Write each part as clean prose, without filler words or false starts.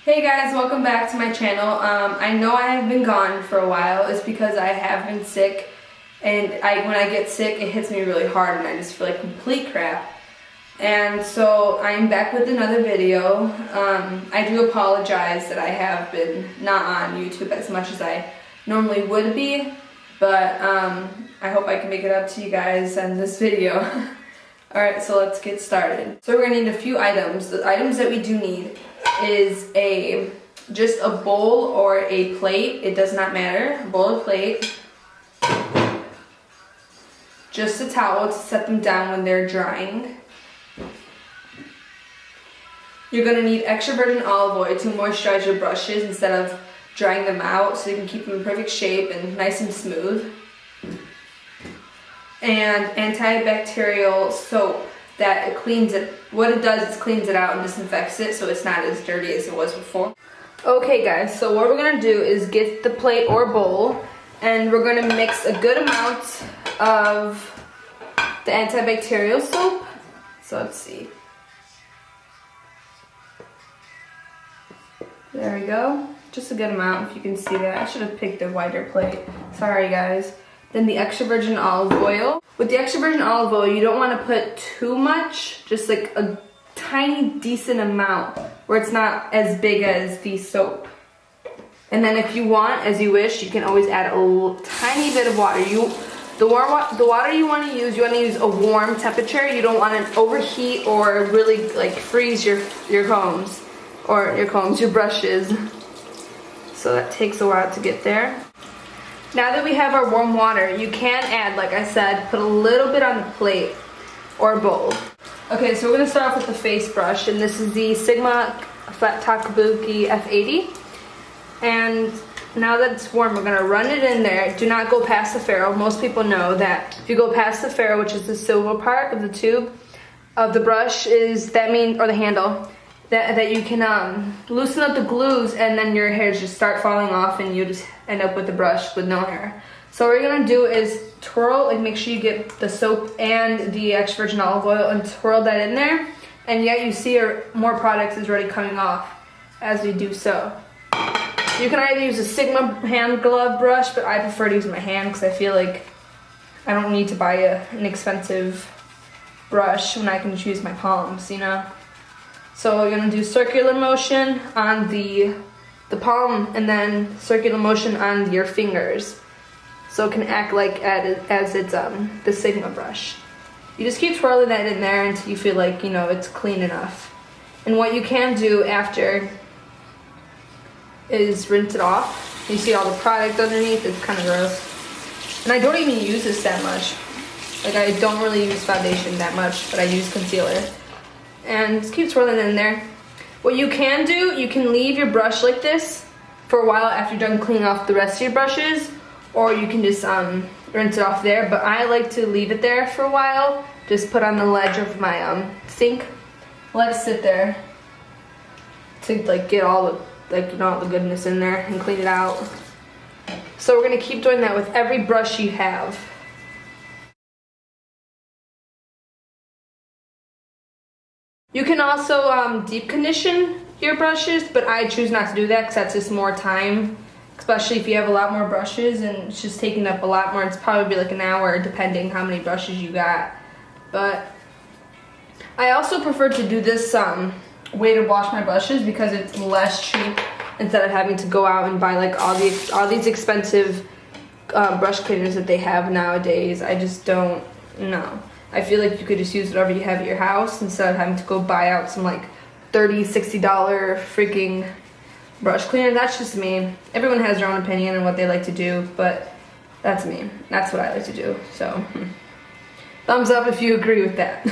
Hey guys, welcome back to my channel. I know I have been gone for a while. It's because I have been sick, and when I get sick it hits me really hard and I just feel like complete crap. And so I'm back with another video. I do apologize that I have been not on YouTube as much as I normally would be, but I hope I can make it up to you guys in this video. Alright, so let's get started. So we're going to need a few items. The items that we do need is just a bowl or a plate. It does not matter. A bowl or plate. Just a towel to set them down when they're drying. You're going to need extra virgin olive oil to moisturize your brushes instead of drying them out, so you can keep them in perfect shape and nice and smooth. And antibacterial soap that it cleans it. What it does is cleans it out and disinfects it so it's not as dirty as it was before. Okay guys, so what we're gonna do is get the plate or bowl and we're gonna mix a good amount of the antibacterial soap. So let's see. There we go. Just a good amount, if you can see that. I should have picked a wider plate. Sorry guys. Then the extra virgin olive oil. With the extra virgin olive oil, you don't want to put too much, just like a tiny decent amount where it's not as big as the soap. And then if you want, as you wish, you can always add a tiny bit of water. The water you want to use a warm temperature. You don't want to overheat or really like freeze your combs, your brushes. So that takes a while to get there. Now that we have our warm water, you can add, like I said, put a little bit on the plate or bowl. Okay, so we're going to start off with the face brush, and this is the Sigma Flat Top Kabuki F80. And now that it's warm, we're going to run it in there. Do not go past the ferrule. Most people know that if you go past the ferrule, which is the silver part of the tube of the brush, or the handle, that you can loosen up the glues, and then your hairs just start falling off and you just end up with the brush with no hair. So what we're gonna do is twirl, like make sure you get the soap and the extra virgin olive oil and twirl that in there, and yet you see more products is already coming off as we do so. You can either use a Sigma hand glove brush, but I prefer to use my hand because I feel like I don't need to buy an expensive brush when I can just use my palms, you know? So you're gonna do circular motion on the palm and then circular motion on your fingers. So it can act like as it's the Sigma brush. You just keep twirling that in there until you feel like, it's clean enough. And what you can do after is rinse it off. You see all the product underneath, it's kind of gross. And I don't even use this that much. Like I don't really use foundation that much, but I use concealer. And just keep swirling it in there. What you can do, you can leave your brush like this for a while after you're done cleaning off the rest of your brushes, or you can just rinse it off there, but I like to leave it there for a while. Just put on the ledge of my sink, let it sit there to like get all the all the goodness in there and clean it out. So we're gonna keep doing that with every brush you have. You can also deep condition your brushes, but I choose not to do that because that's just more time, especially if you have a lot more brushes and it's just taking up a lot more. It's probably like an hour depending how many brushes you got. But I also prefer to do this way to wash my brushes because it's less cheap instead of having to go out and buy like all these expensive brush cleaners that they have nowadays. I just don't know. I feel like you could just use whatever you have at your house instead of having to go buy out some like $30, $60 freaking brush cleaner. That's just me. Everyone has their own opinion on what they like to do, but that's me. That's what I like to do. So, thumbs up if you agree with that.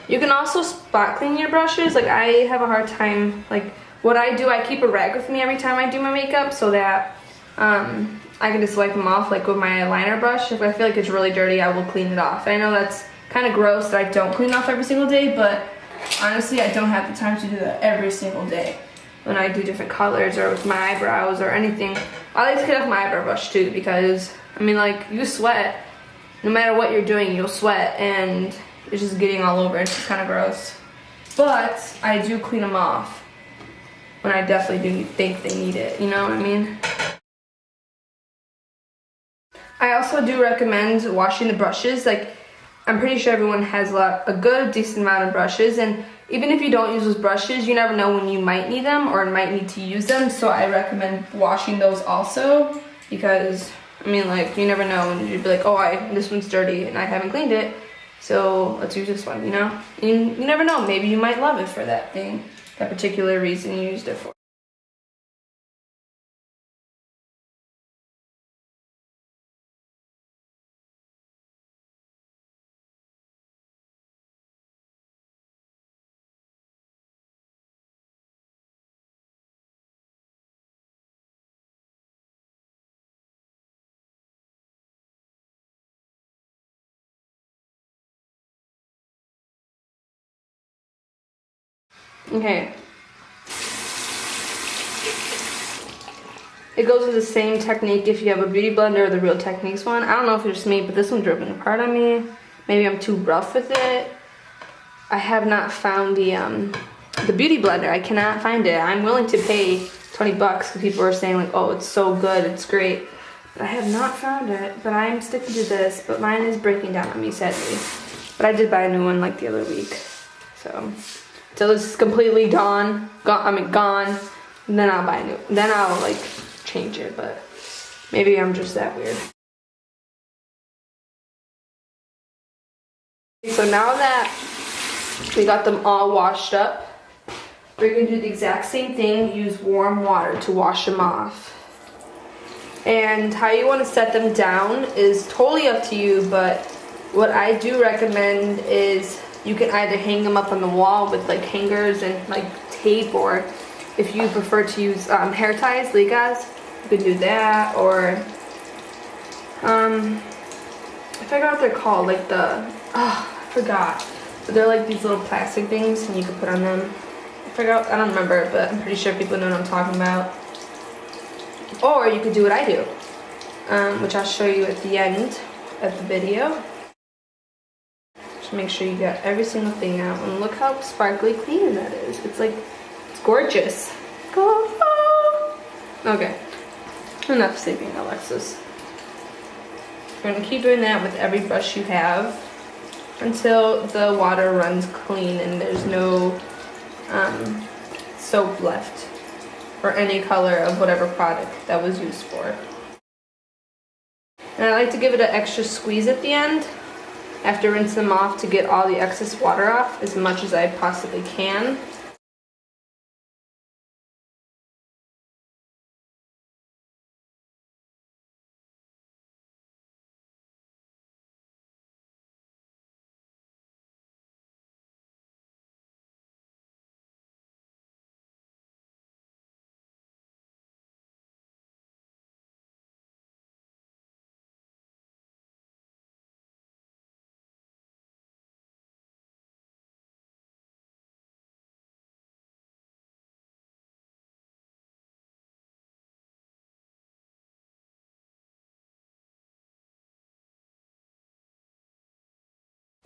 You can also spot clean your brushes. Like I have a hard time like what I do, I keep a rag with me every time I do my makeup so that I can just wipe them off like with my eyeliner brush. If I feel like it's really dirty, I will clean it off. I know that's kind of gross that I don't clean off every single day, but honestly, I don't have the time to do that every single day. When I do different colors or with my eyebrows or anything, I like to clean off my eyebrow brush too because, I mean, like, you sweat. No matter what you're doing, you'll sweat and it's just getting all over. It's just kind of gross. But I do clean them off when I definitely do think they need it. You know what I mean? I also do recommend washing the brushes. Like, I'm pretty sure everyone has a good, decent amount of brushes, and even if you don't use those brushes, you never know when you might need them or might need to use them, so I recommend washing those also, because, I mean, like, you never know, and you'd be like, oh, this one's dirty, and I haven't cleaned it, so let's use this one, you know? And you never know, maybe you might love it for that thing, that particular reason you used it for. Okay. It goes with the same technique if you have a beauty blender or the Real Techniques one. I don't know if it's just me, but this one's dripping apart on me. Maybe I'm too rough with it. I have not found the beauty blender. I cannot find it. I'm willing to pay 20 bucks because people are saying like, oh, it's so good, it's great. But I have not found it, but I am sticking to this, but mine is breaking down on me, sadly. But I did buy a new one like the other week. So this is completely gone, and then I'll buy a new, then I'll like change it, but maybe I'm just that weird. So now that we got them all washed up, we're gonna do the exact same thing, use warm water to wash them off. And how you wanna set them down is totally up to you, but what I do recommend is you can either hang them up on the wall with like hangers and like tape, or if you prefer to use hair ties, ligas, you could do that, or I forgot what they're called, like I forgot. But they're like these little plastic things and you can put on them. I don't remember, but I'm pretty sure people know what I'm talking about. Or you could do what I do, which I'll show you at the end of the video. Just make sure you got every single thing out, and look how sparkly clean that is. It's like, it's gorgeous. Okay, enough sleeping, Alexis. You're gonna keep doing that with every brush you have until the water runs clean and there's no soap left or any color of whatever product that was used for. And I like to give it an extra squeeze at the end after rinsing them off to get all the excess water off as much as I possibly can.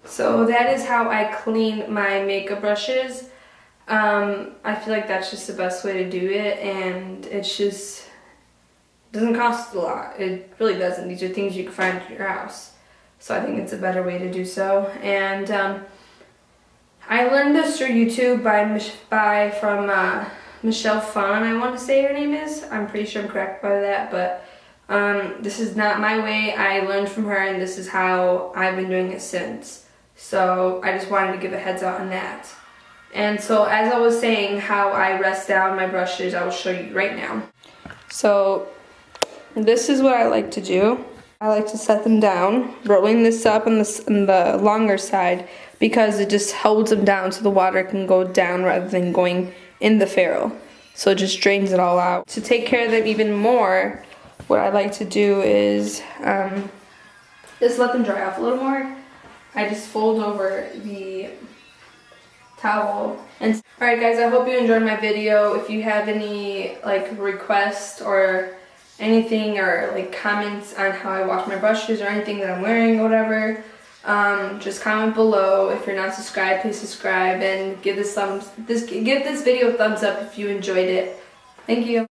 So that is how I clean my makeup brushes. I feel like that's just the best way to do it, and it's just doesn't cost a lot. It really doesn't. These are things you can find at your house. So I think it's a better way to do so. And I learned this through YouTube from Michelle Phan, I want to say her name is. I'm pretty sure I'm correct by that, but this is not my way. I learned from her, and this is how I've been doing it since. So I just wanted to give a heads up on that. And so as I was saying how I rest down my brushes, I will show you right now. So this is what I like to do. I like to set them down, rolling this up on the longer side because it just holds them down so the water can go down rather than going in the ferrule. so it just drains it all out. To take care of them even more, what I like to do is just let them dry off a little more. I just fold over the towel. And alright guys, I hope you enjoyed my video. If you have any like requests or anything or like comments on how I wash my brushes or anything that I'm wearing or whatever, just comment below. If you're not subscribed, please subscribe and give this video a thumbs up if you enjoyed it. Thank you.